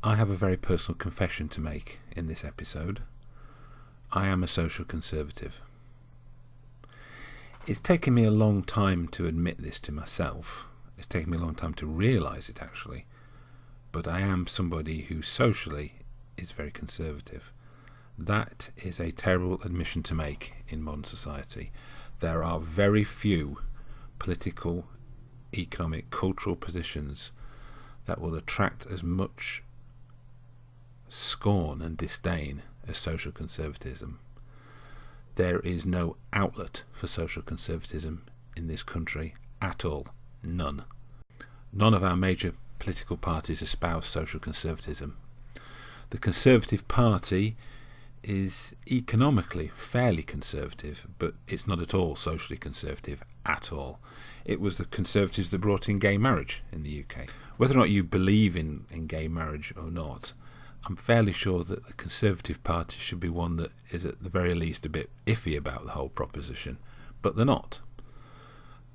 I have a very personal confession to make in this episode. I am a social conservative. It's taken me a long time to admit this to myself. It's taken me a long time to realise it, actually. But I am somebody who socially is very conservative. That is a terrible admission to make in modern society. There are very few political, economic, cultural positions that will attract as much scorn and disdain as social conservatism. There is no outlet for social conservatism in this country at all. None. None of our major political parties espouse social conservatism. The Conservative Party is economically fairly conservative, but it's not at all socially conservative at all. It was the Conservatives that brought in gay marriage in the UK. Whether or not you believe in gay marriage or not, I'm fairly sure that the Conservative Party should be one that is at the very least a bit iffy about the whole proposition, but they're not.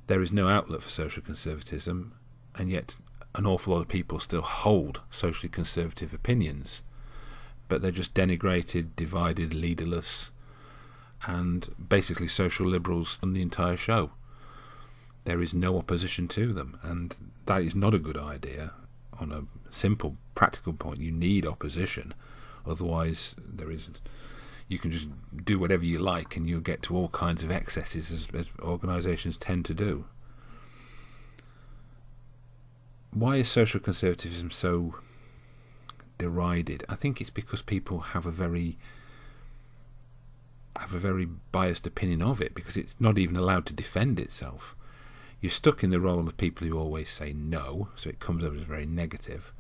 There is no outlet for social conservatism, and yet an awful lot of people still hold socially conservative opinions, but they're just denigrated, divided, leaderless, and basically social liberals on the entire show. There is no opposition to them, and that is not a good idea. On a simple, practical point, you need opposition. Otherwise, you can just do whatever you like and you'll get to all kinds of excesses, as organisations tend to do. Why is social conservatism so derided? I think it's because people have a very biased opinion of it, because it's not even allowed to defend itself. You're stuck in the role of people who always say no, so it comes up as very negative.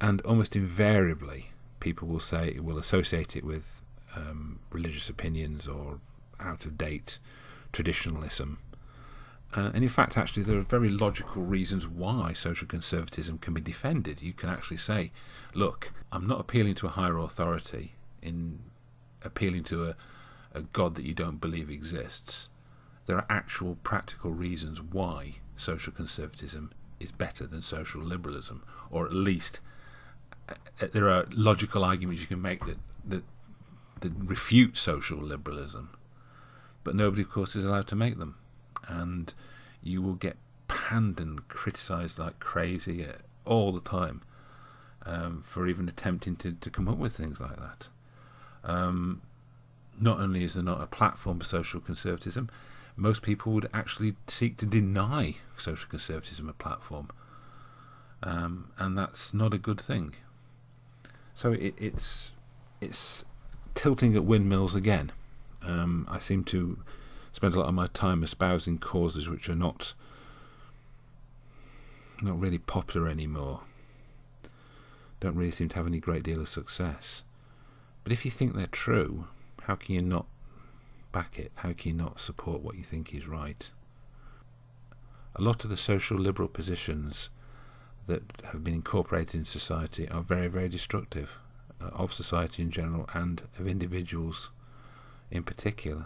And almost invariably, people will associate it with religious opinions or out-of-date traditionalism. And in fact, actually, there are very logical reasons why social conservatism can be defended. You can actually say, look, I'm not appealing to a higher authority in appealing to a God that you don't believe exists. There are actual practical reasons why social conservatism is better than social liberalism, or at least there are logical arguments you can make that refute social liberalism, but nobody, of course, is allowed to make them, and you will get panned and criticised like crazy all the time for even attempting to come up with things like that. Not only is there not a platform for social conservatism, most people would actually seek to deny social conservatism a platform, and that's not a good thing. So it's tilting at windmills again. I seem to spend a lot of my time espousing causes which are not really popular anymore. Don't really seem to have any great deal of success. But if you think they're true, how can you not back it? How can you not support what you think is right? A lot of the social liberal positions that have been incorporated in society are very, very destructive of society in general and of individuals in particular.